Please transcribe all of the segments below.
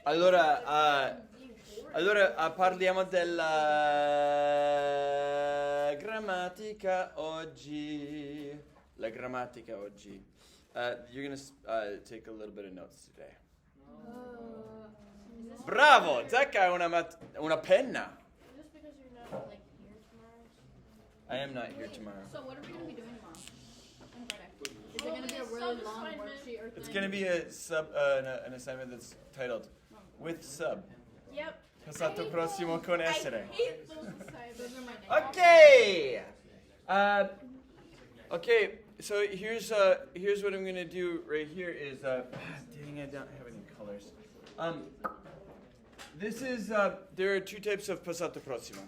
Allora, parliamo della grammatica oggi. La grammatica oggi. You're gonna take a little bit of notes today. Bravo! Zecca ha una penna. Just because you're not like here tomorrow. I am not here tomorrow. So what are we gonna be doing tomorrow? On Friday. Is it gonna be a really long worksheet or thing? It's gonna be an assignment that's titled "With Sub." Yep. Passato prossimo con essere. I hate those assignments. Those are my Okay. Okay. So here's what I'm gonna do right here is dang, I don't have any colors. This is there are two types of passato prossimo.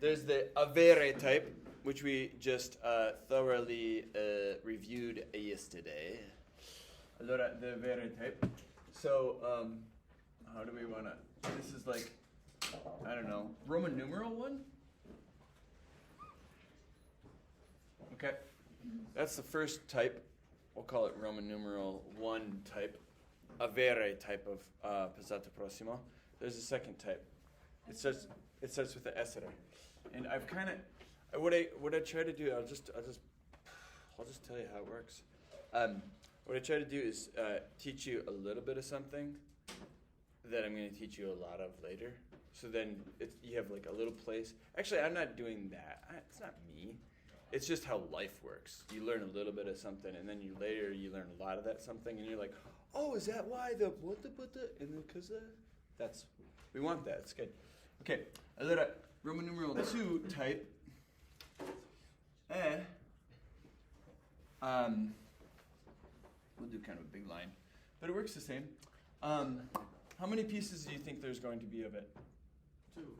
There's the avere type, which we just thoroughly reviewed yesterday. Allora, the avere type. So, how do we want to... This is like, I don't know, Roman numeral 1? Okay. That's the first type. We'll call it Roman numeral 1 type. Avere type of passato prossimo. There's a second type. It starts with the essere. And I've kind of... What I try to do, I'll just tell you how it works. What I try to do is teach you a little bit of something that I'm going to teach you a lot of later. So then you have like a little place. Actually, I'm not doing that. It's not me. It's just how life works. You learn a little bit of something, and then later you learn a lot of that something, and you're like, oh, is that why the what the and the because that's we want that. It's good. Okay. Allora, Roman numeral 2 type. We'll do kind of a big line, but it works the same. How many pieces do you think there's going to be of it? 2.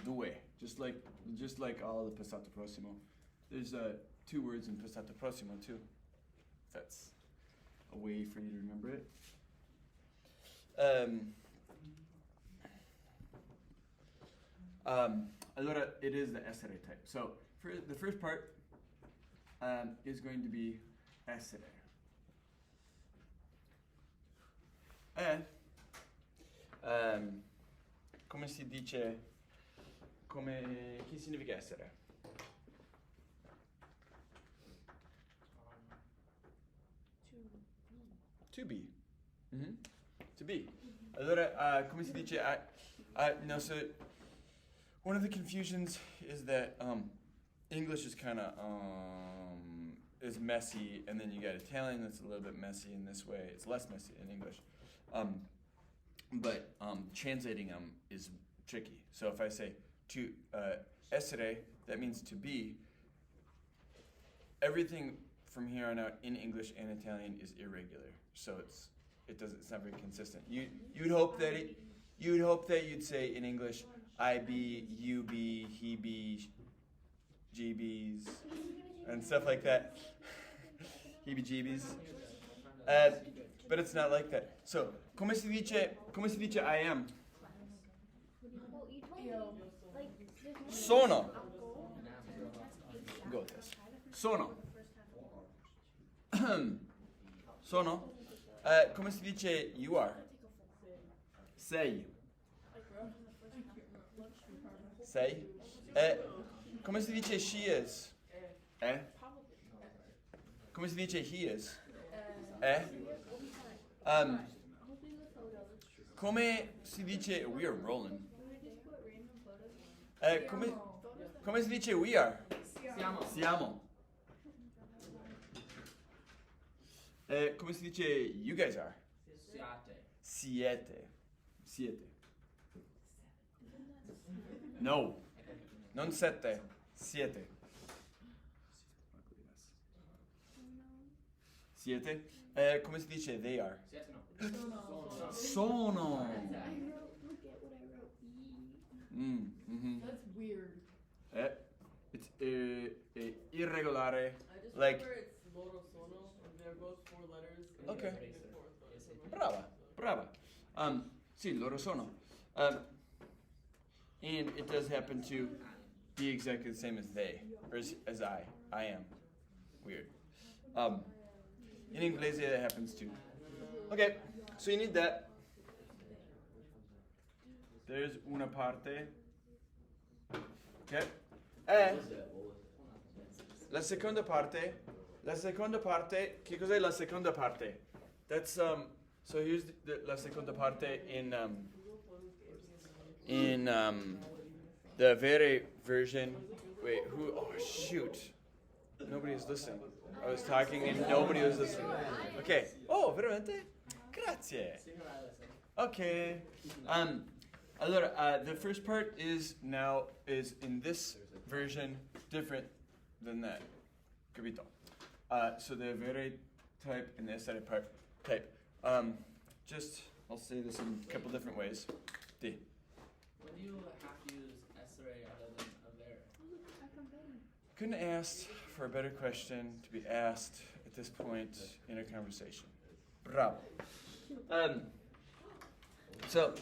Due, just like all the passato prossimo. There's 2 words in passato prossimo too. That's a way for you to remember it. Allora, it is the essere type. So for the first part is going to be essere. Come si dice? Che significa essere? To be. Mm-hmm. To be. Allora, come si dice? No, so one of the confusions is that English is kind of is messy, and then you got Italian that's a little bit messy in this way. It's less messy in English. But translating them is tricky. So if I say to essere, that means to be. Everything from here on out in English and Italian is irregular. So it's not very consistent. You'd hope that you'd say in English, I be, you be, he be, GBs, and stuff like that. Heebie-jeebies. But it's not like that. So, come si dice I am? Sono. Go with this. Sono. Sono. Come si dice you are? Sei. Sei. Come si dice she is? Come si dice he is? Come si dice we are rolling? Come si dice we are? Siamo. Come si dice you guys are? Siete. No. Non sette. Siete. Siete. Come si dice they are? Sono. Mm-hmm. That's weird. It's irregolare. I just Like. remember it's loro sono, and they're both 4 letters. And Okay. they make 4, so. Brava. Sì, loro sono. And it does happen to be exactly the same as they, or as I am. Weird. In inglese that happens too. Okay, so you need that. There's una parte. Okay. E la seconda parte. La seconda parte. Che cos'è la seconda parte? That's so here's la seconda parte in the very version. Wait, who? Oh shoot! Nobody was listening. I was talking and nobody was listening. Okay. Oh, veramente? Grazie. Okay. Allora, the first part is in this version different than that. Capito? So the vere type and the essere part type. I'll say this in a couple different ways. When do you have to use essere other than avere? Couldn't ask for a better question to be asked at this point in a conversation. Bravo. So,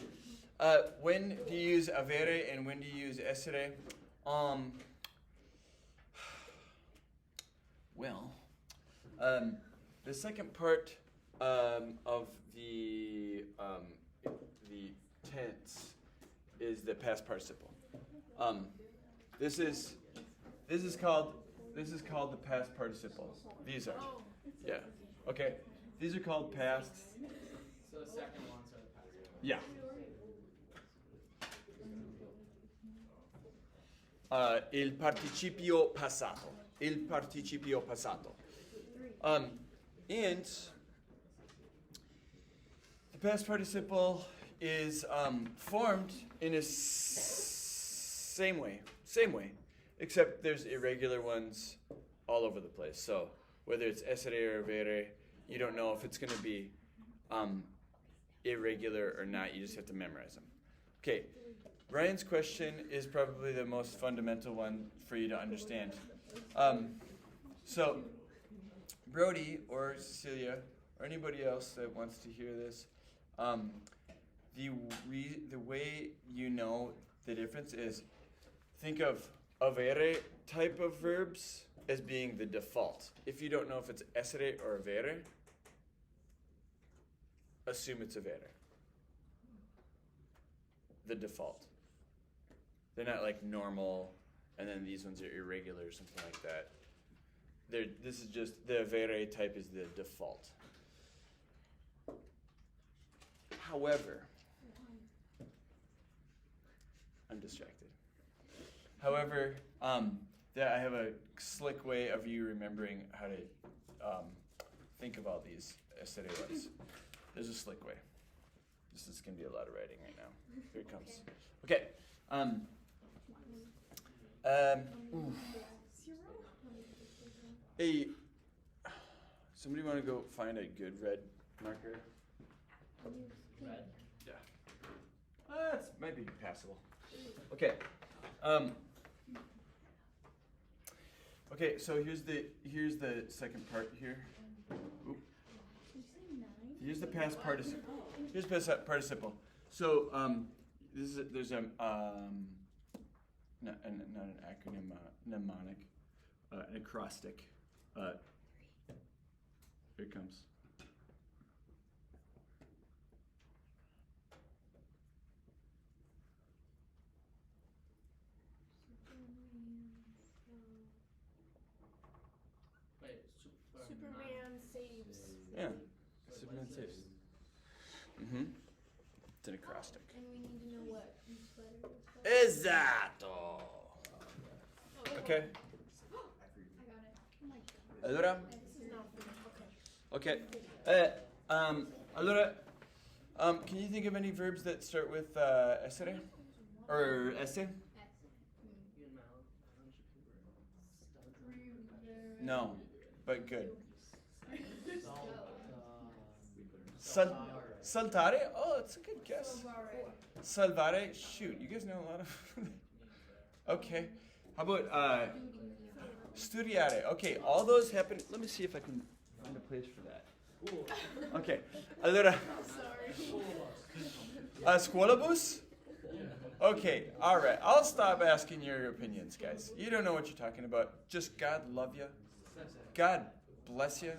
when do you use avere and when do you use essere? The second part of the tense is the past participle. This is called the past participle. These are, yeah, okay. These are called past. So the second ones are the past. Yeah. Il participio passato. Il participio passato. And the past participle is formed in a same way, except there's irregular ones all over the place. So whether it's essere or avere, you don't know if it's going to be irregular or not. You just have to memorize them. Okay, Ryan's question is probably the most fundamental one for you to understand. So Brody or Cecilia or anybody else that wants to hear this, the way you know the difference is think of avere type of verbs as being the default. If you don't know if it's essere or avere, assume it's avere. The default. They're not like normal, and then these ones are irregular or something like that. This is just, the avere type is the default. However, I'm distracted. However, I have a slick way of you remembering how to think of all these essere ones. There's a slick way. This is going to be a lot of writing right now. Here it comes. Okay. Hey, somebody want to go find a good red marker? Red? Yeah. That might be passable. Okay. Okay, so here's the second part here. Oop. Here's the past participle. Here's past participle. So there's not an acronym, mnemonic, an acrostic. Here it comes. Wait, Superman saves. Yeah, Superman saves. It's an acrostic. And we need to know what each letter is. Esatto. Okay. I got it. Oh my god. Allora. This is not good. Okay. Okay. Allora, can you think of any verbs that start with essere or esse? No, but good. Saltare? Oh, it's a good guess. Salvare? Shoot, you guys know a lot of... Okay. How about studiare? Okay, all those happen... Let me see if I can find a place for that. Okay. Allora... Scuolabus? Okay, all right. I'll stop asking your opinions, guys. You don't know what you're talking about. Just God love you. God bless you.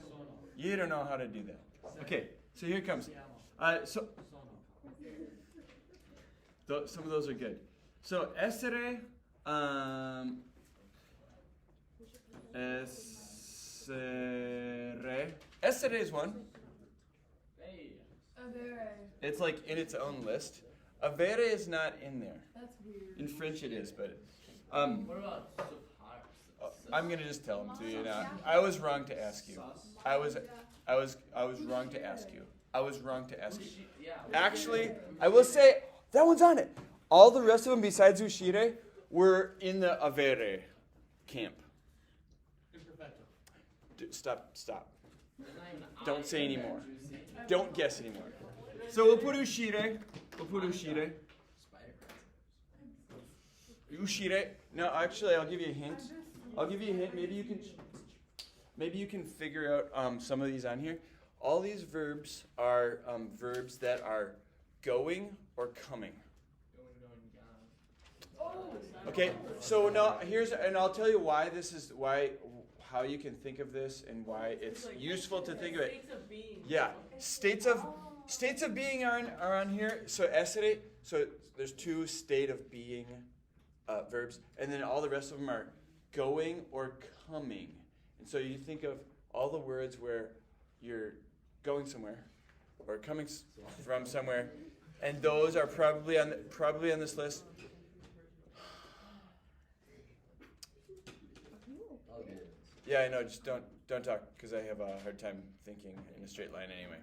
You don't know how to do that. Okay, so here it comes. So some of those are good. So essere, essere is one. Hey. It's like in its own list. Avere is not in there. That's weird. In French it is, but What about I'm gonna just tell them to you now. I was wrong to ask you. I was wrong to ask you. I was wrong to ask you. Actually, I will say that one's on it. All the rest of them besides Ushire were in the Avere camp. Stop. Don't say anymore. Don't guess anymore. So we'll put Ushire. Ushire. No, actually, I'll give you a hint. Maybe you can figure out some of these on here. All these verbs are verbs that are going or coming. Okay, so now and I'll tell you why how you can think of this and why it's useful to think of it. States of being. Yeah, states of being are on here. So essere, so there's 2 state of being verbs, and then all the rest of them are going or coming. And so you think of all the words where you're going somewhere or coming from somewhere, and those are probably on this list. Yeah, I know. Just don't talk because I have a hard time thinking in a straight line anyway.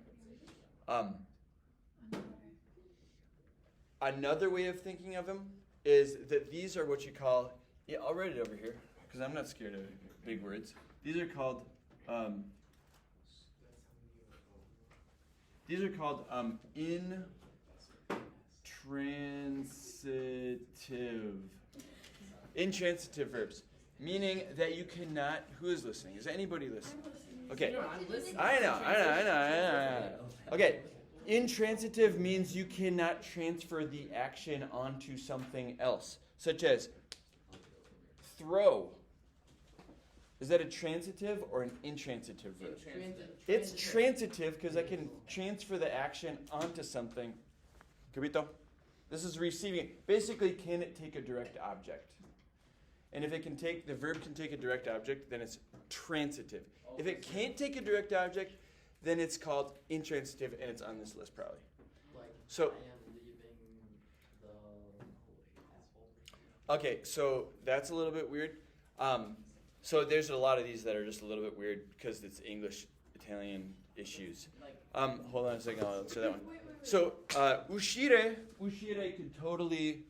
Another way of thinking of them is that these are what you call. Yeah, I'll write it over here because I'm not scared of big words. These are called. Intransitive verbs. Meaning that you cannot. Who is listening? Is anybody listening? Okay. I know. Okay. Intransitive means you cannot transfer the action onto something else, such as throw. Is that a transitive or an intransitive verb? It's transitive because I can transfer the action onto something. Capito? This is receiving. Basically, can it take a direct object? And if the verb can take a direct object, then it's transitive. If it can't take a direct object, then it's called intransitive, and it's on this list probably. So, I am leaving the okay, so that's a little bit weird. So there's a lot of these that are just a little bit weird because it's English, Italian issues. Hold on a second, I'll answer that one. So, uscire could totally,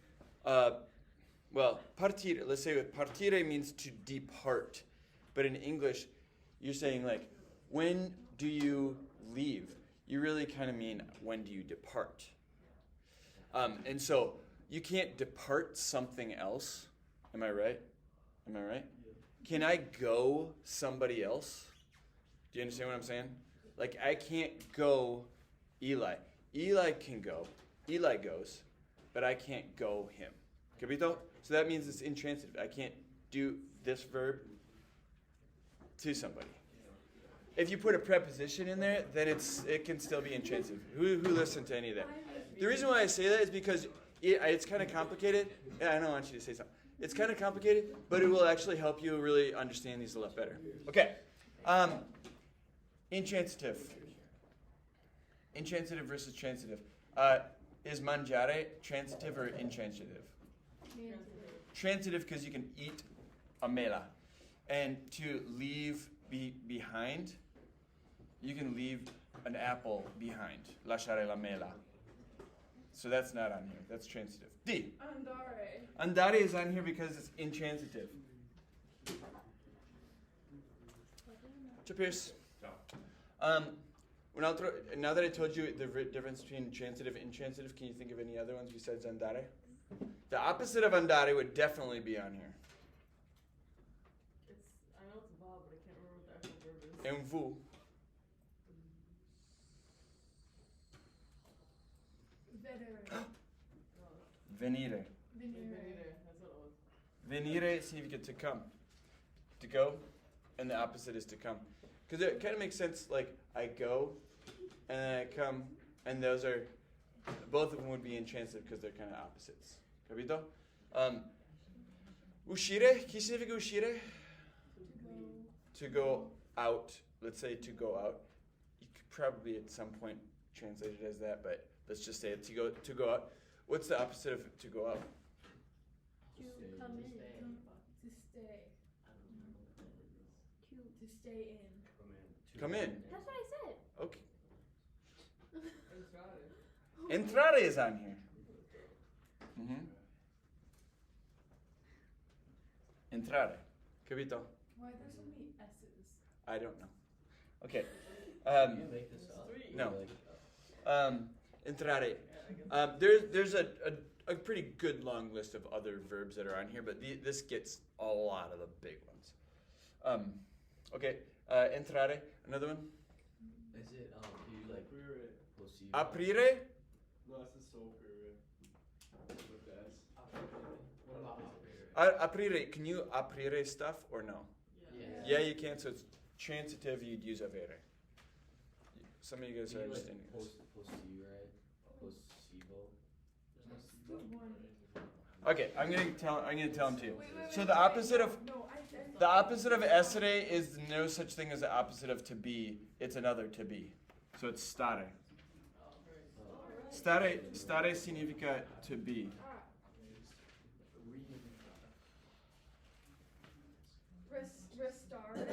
partire, let's say partire means to depart. But in English, you're saying like, when do you leave? You really kind of mean, when do you depart? And so, you can't depart something else. Am I right? Can I go somebody else? Do you understand what I'm saying? Like, I can't go Eli. Eli can go. Eli goes. But I can't go him. Capito? So that means it's intransitive. I can't do this verb to somebody. If you put a preposition in there, then it can still be intransitive. Who listened to any of that? The reason why I say that is because it's kind of complicated. I don't want you to say something. It's kind of complicated, but it will actually help you really understand these a lot better. Okay. Intransitive. Intransitive versus transitive. Is mangiare transitive or intransitive? Transitive because you can eat a mela. And to leave behind, you can leave an apple behind. Lasciare la mela. So that's not on here. That's transitive. D. Andare is on here because it's intransitive. Ciao, Pierce. Now that I told you the difference between transitive and intransitive, can you think of any other ones besides andare? The opposite of andare would definitely be on here. I know it's va, but I can't remember what the actual verb is. En vous. Venire. That's what it was. Venire significa to come. To go, and the opposite is to come. Because it kind of makes sense, like, I go, and then I come, and those are, both of them would be intransitive because they're kind of opposites. Capito? Uscire, chi significa uscire? To go out. Let's say to go out. You could probably at some point translate it as that, but let's just say it to go out. What's the opposite of to go out? To come in. To stay. To stay in. Come in. That's what I said. Okay. Entrare. Entrare is on here. Mm-hmm. Entrare. Capito? Why are there so many S's? I don't know. Okay. You make this up? Three. No. Like, Entrare. There's a pretty good long list of other verbs that are on here, but this gets a lot of the big ones. Okay. Entrare. Another one. is it, do you like possible? Aprire. No, it's the soul period. With the S. What about Aprire. Can you aprire stuff or no? Yeah. Yeah, you can. So it's transitive. You'd use avere. Some of you guys are understanding this. Possible, right? Possible. There's no Okay, I'm gonna tell them to you. Wait, So the opposite of No, the opposite of essere is no such thing as the opposite of to be. It's another to be. So it's stare. Stare significa to be. Restart.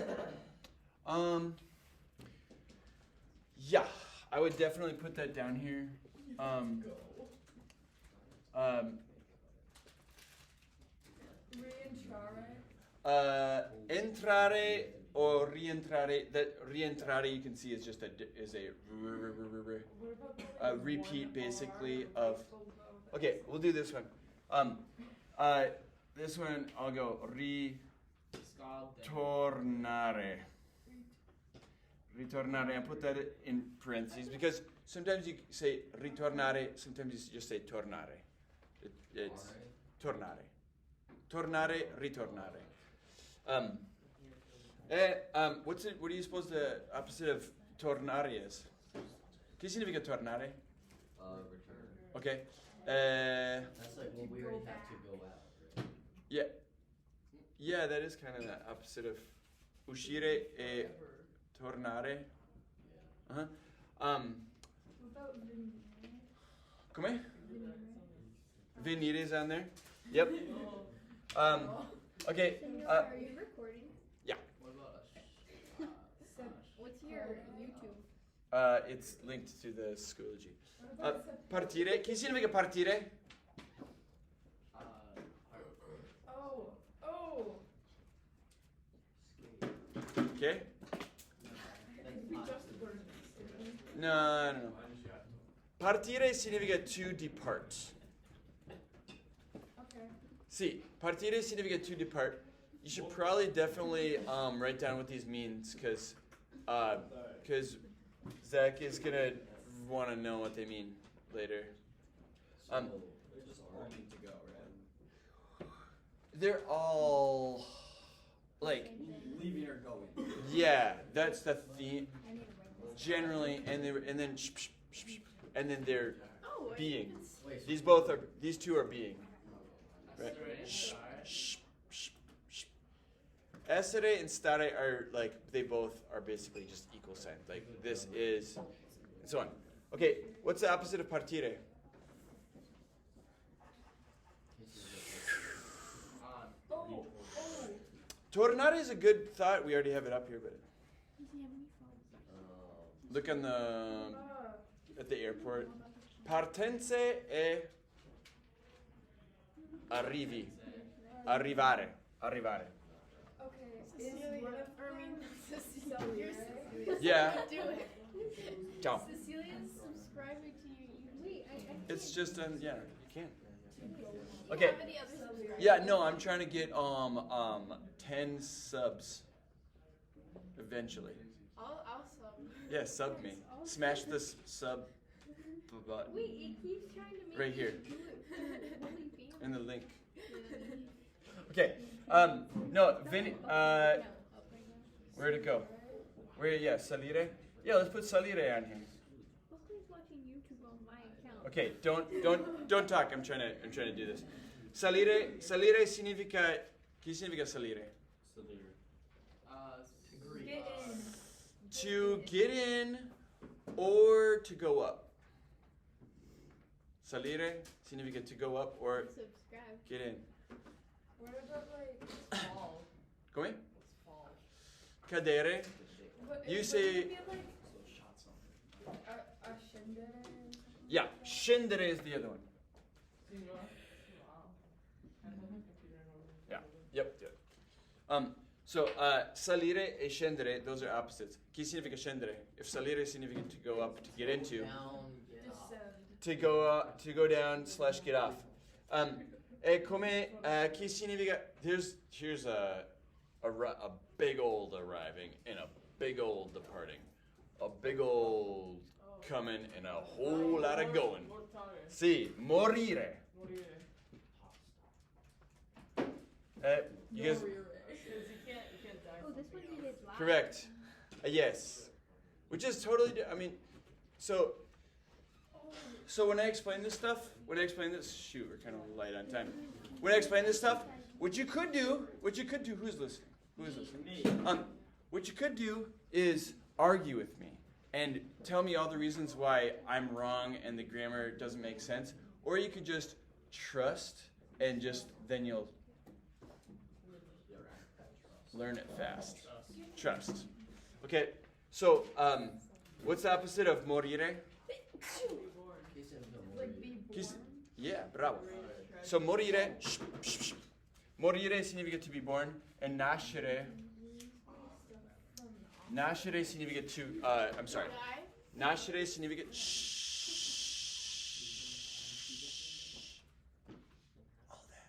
Yeah, I would definitely put that down here. Reintrare. Entrare or rientrare. That rientrare you can see is just a repeat basically of. Okay, we'll do this one. This one I'll go ritornare. Ritornare. I put that in parentheses because sometimes you say ritornare, sometimes you just say tornare. It's tornare. Tornare, ritornare. What do you suppose the opposite of tornare is? ¿Qué significa tornare? Return. Okay. That's like when we already have to go out, right? Yeah. Yeah, that is kind of the opposite of uscire e tornare. Yeah. Uh-huh. What about venire? Come? Venire is on there. Yep. Okay. Senor, are you recording? What about What's your YouTube? It's linked to the Schoology. What about Partire. Chi significa partire? Oh. Okay. We just learned this. No. Partire significa to depart. Okay. See, partire significa to depart. You should probably definitely write down what these means because Zach is gonna want to know what they mean later. So, They're just all need to go, right? They're all like, Leaving or going. yeah, that's the theme I need to write this. generally, and then they're Oh, being. wait, These two are being. Right. essere Essere and stare are like they both are basically just equal signs. Like this is, and so on. Okay, what's the opposite of partire? Oh. Tornare is a good thought. We already have it up here, but Does he have any phones? look on the at the airport. Partenze e arrivi. Arrivare. Okay. Cecilia. One of Cecilia. Yeah. Do it. Ciao. Cecilia's subscribing to your YouTube. Wait, I It's just yeah, you can't. Do Okay. you have any other subscribers? Yeah, no, I'm trying to get 10 subs eventually. I'll sub. Yeah, sub me. Smash this sub button Wait, it keeps trying to make right me here do it. Holy family. in the link. Okay. No, Vin. Where'd it go? Where, yeah, salire. Yeah, let's put salire on here. Who's watching YouTube on my account? Okay, don't talk. I'm trying to do this. Salire significa. Che significa salire? Get in. To get in or to go up. Salire significa to go up or Subscribe. get in. What about like fall? Come What's fall? Cadere. You say. A scendere. Yeah, scendere is the other one. Yeah. Yep. So salire e scendere, those are opposites. Che significa scendere? If salire significa to go up, to get into, Down, get off. Descend. to go down / get off. E come che significa? Here's a big old arriving and a big old departing, a big old coming and a whole lot of going. Sì, morire. You guys. Oh, this one needed live. Correct. Yes. Which is totally. I mean, so when I explain this stuff, shoot, we're kind of light on time. When I explain this stuff, what you could do, who's listening? Me. What you could do is argue with me and tell me all the reasons why I'm wrong and the grammar doesn't make sense, or you could just trust and then you'll learn it fast. Trust. Okay, so what's the opposite of morire? Like be born. Yeah, bravo. So morire, morire significa to be born, and nascere significa to, I'm sorry. Nascere significa all that.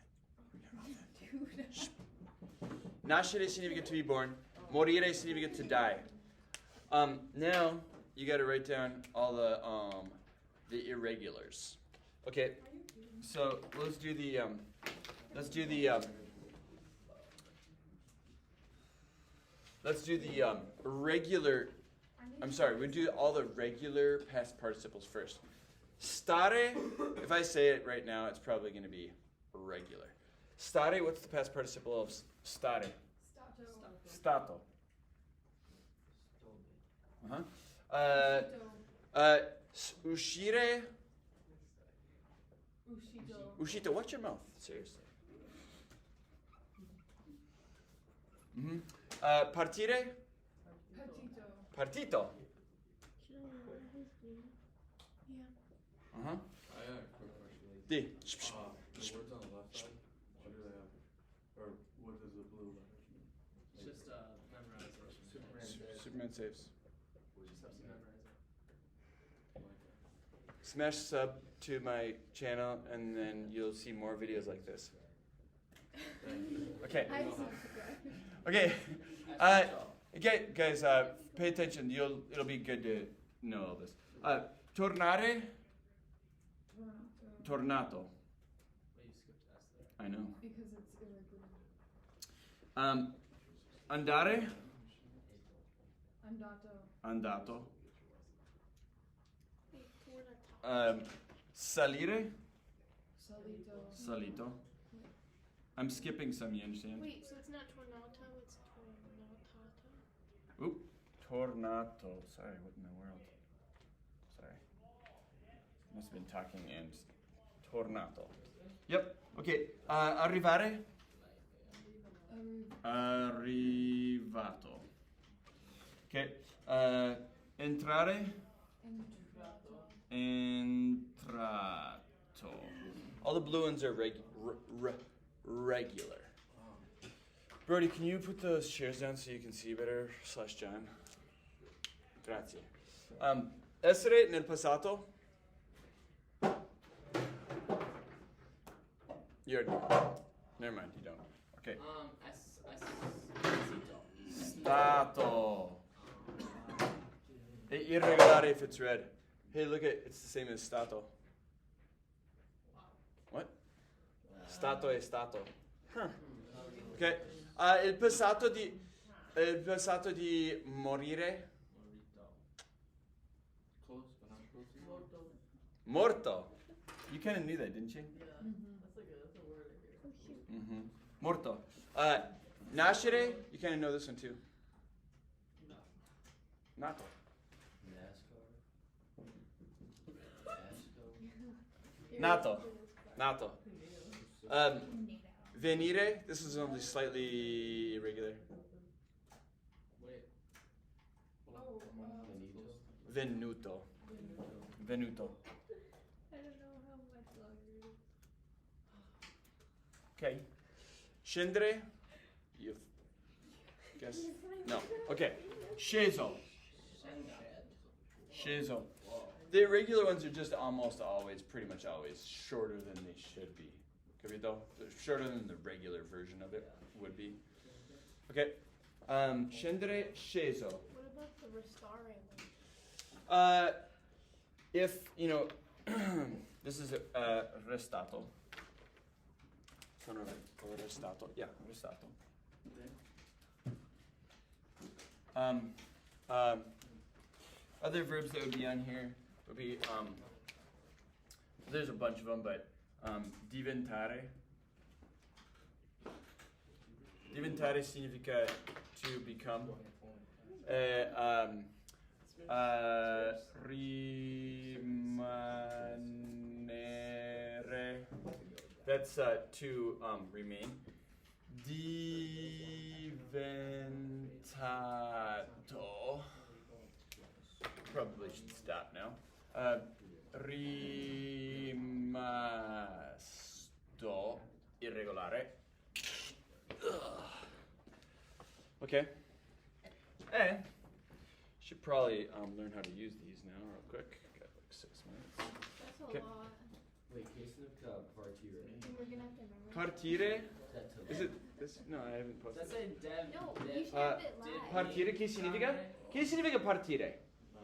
Nascere significa to be born. Morire significa to die. Now you got to write down all the irregulars. Okay, so let's do the regular. I'm sorry, we do all the regular past participles first. Stare, if I say it right now, it's probably going to be regular. Stare, what's the past participle of stare? Stato. Uscire. Uscito. Watch your mouth. Seriously. Partire. Partito. Should I know his name? Yeah. I got a quick question. Di. The words on the left side, what do they have? Or what does the blue letters mean? It's just memorization. Superman saves. Just have to memorize it. Smash sub to my channel, and then you'll see more videos like this. Okay. Okay. Okay, guys. Pay attention. It'll be good to know all this. Tornare. Tornato. But you skipped S there. I know. Because it's irregular. Andare. Andato. Andato. Wait, toward the top. Salire. Salito. Salito. I'm skipping some, you understand? Wait, so it's not tornata, it's tornatata? Oop. Tornato. Sorry, what in the world? Sorry. Must have been talking and tornato. Yep. Okay. Arrivare. Arrivato. Okay. Entrare. Entrato. All the blue ones are regular. Brody, can you put those chairs down so you can see better? / John. Grazie. Essere nel passato. You already know. Never mind, you don't. Okay. Stato. Irregolare if it's red. Hey, look at it's the same as stato. What? Stato è stato. Huh. Okay. Il passato di il passato di morire. Morito. Close, but not close enough. Morto. Morto. You kind of knew that, didn't you? Yeah. That's a word I hear. Oh shoot. Mm-hmm. Morto. Nascere. You kind of know this one too. Nato. Nato. Nato. Venire. This is only slightly irregular. Wait. Oh, Venuto. Venuto. I don't know how much longer it is. Okay. Scendere. You guess. No. Okay. Sceso. Sceso. The irregular ones are just almost always, pretty much always, shorter than they should be. Capito? They're shorter than the regular version of it would be. Okay. Scendere, sceso. What about the restoring? If, you know, this is restato. Sono restato. Yeah, restato. Other verbs that would be on here would be, there's a bunch of them, but diventare. Diventare significa to become. Rimanere. That's to remain. Diventato. Probably should stop now. Rimasto irregolare. Ugh. Okay. And should probably learn how to use these now real quick. Got like 6 minutes. That's a Okay. lot. Wait, questo partire. And we're gonna have to memorize. Partire. That's a Is it this? No, I haven't posted. Does that say dev? No, dev- you should have it live. Partire che significa? Che significa partire? I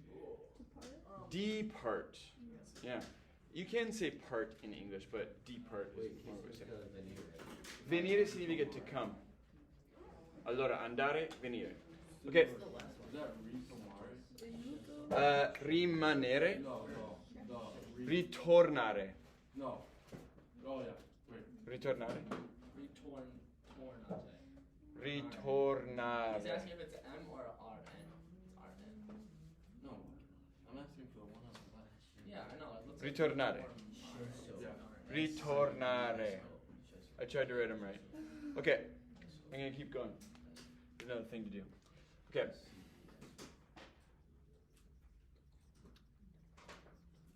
know. Depart. Yeah. You can say part in English, but depart Wait, is more what we say. questo venire. Venire significa to come. Allora, andare, venire. Okay. Is that ritornare? Rimanere, No. ritornare. No. Oh yeah. Wait. Ritornare. Tornate. He's Ritornare. asking if it's M or RN. No. I'm asking for the one on the left. Yeah, I know. It looks Ritornare. Like Yeah. Ritornare. I tried to write them right. Okay. I'm going to keep going. There's another thing to do. Okay.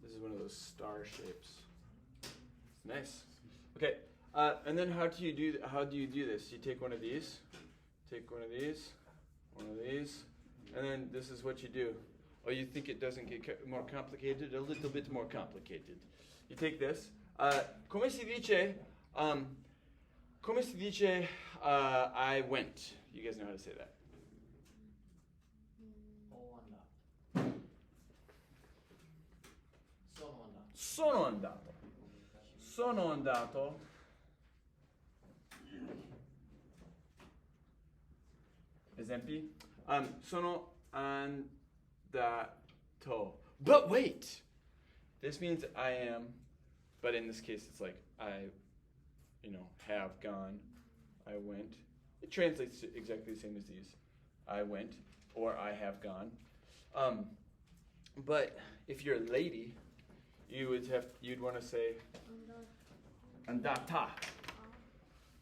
This is one of those star shapes. It's nice. Okay. And then how do you do this? You take one of these, one of these, and then this is what you do. Oh, you think it doesn't get more complicated? A little bit more complicated. You take this. Come si dice? I went. You guys know how to say that. Sono andato. Sono andato. Esempi? Sono andato. But wait! This means I am, but in this case it's like I, have gone. I went. It translates to exactly the same as these. I went, or I have gone. But if you're a lady, you'd want to say andata.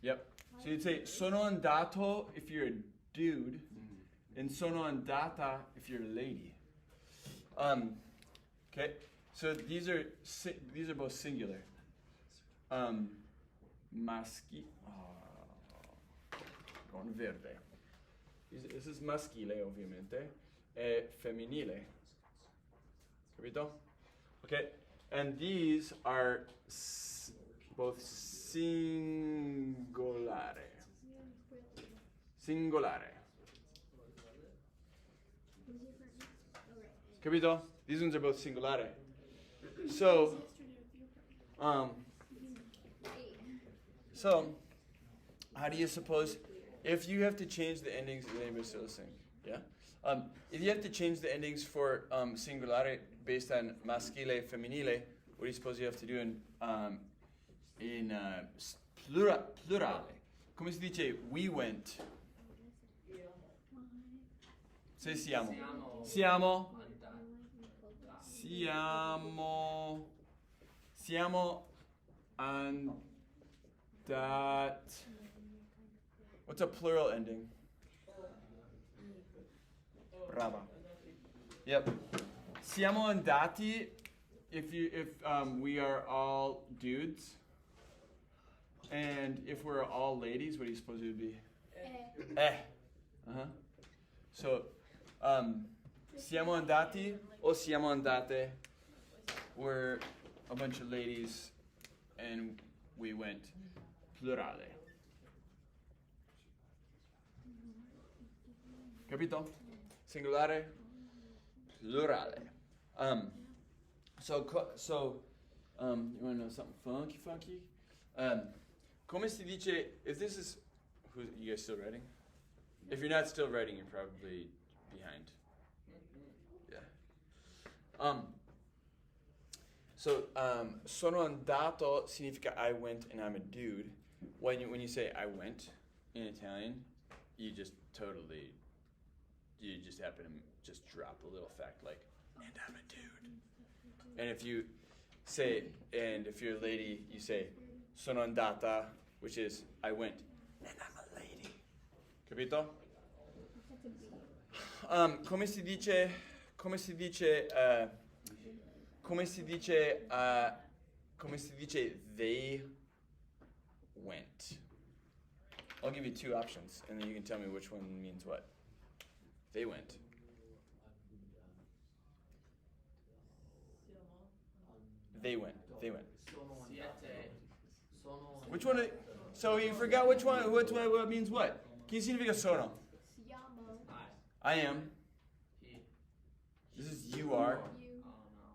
Yep. So you'd say sono andato if you're a dude, and sono andata if you're a lady. Okay. So these are both singular. Maschi. Con verde. This is maschile, ovviamente, e femminile. Capito? Okay. And these are both singolare. Singolare. Capito? These ones are both singolare. So, how do you suppose, if you have to change the endings, is anybody still listening? Yeah? If you have to change the endings for singolare based on maschile, femminile, what do you suppose you have to do in plurale? Come si dice we went? Se siamo. Siamo. Siamo andat. What's a plural ending? Brava. Yep. Siamo andati. If we are all dudes, and if we're all ladies, what do you suppose it would be? Uh-huh. So, siamo andati o siamo andate. We're a bunch of ladies, and we went. Plurale. Capito? Singolare. Plurale. So, you want to know something funky? Come si dice, if this is, you guys still writing? If you're not still writing, you're probably behind. Yeah. Sono andato significa I went and I'm a dude. When you say I went in Italian, you just happen to just drop a little fact like, and I'm a dude. And if you're a lady, you say sono andata, which is I went, and I'm a lady. Capito? Come si dice they went? I'll give you two options, and then you can tell me which one means what. They went. They went. Which one? So you forgot which one? What means what? Chi significa sono? I am. This is you are.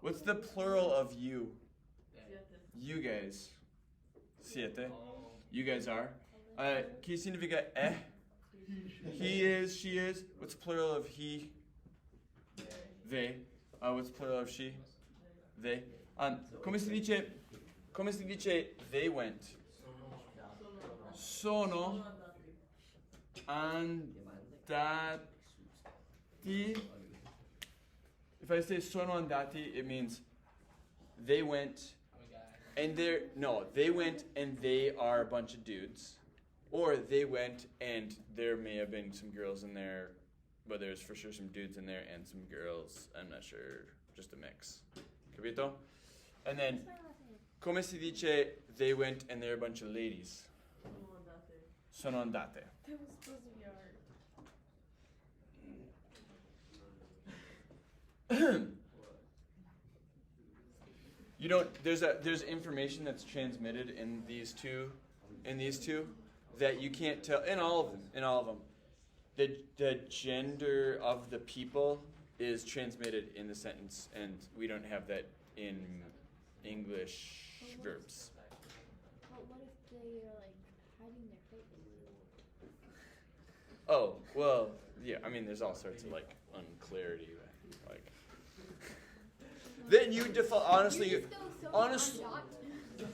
What's the plural of you? You guys. Siete. You guys are. Chi significa He is, she is. What's the plural of he? They. What's the plural of she? They. Come si dice they went? Sono andati. If I say sono andati, it means they went and they went and they are a bunch of dudes. Or they went and there may have been some girls in there, but there's for sure some dudes in there and some girls. I'm not sure, just a mix. Capito? And then, come si dice they went and they're a bunch of ladies? Sono andate. That was supposed to be hard. You don't. There's information that's transmitted in these two, that you can't tell in all of them. The gender of the people is transmitted in the sentence, and we don't have that in English verbs. But what if they are like hiding their face? Oh well, yeah. I mean, there's all sorts of like unclarity, like. Then you default honestly.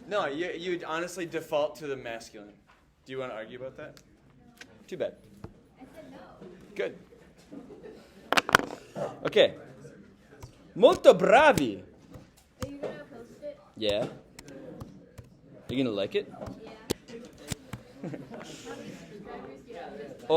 No, you'd honestly default to the masculine. Do you want to argue about that? Too bad. I said no. Good. Okay. Molto bravi. Are you gonna post it? Yeah. You gonna like it? Yeah. How many subscribers do you have?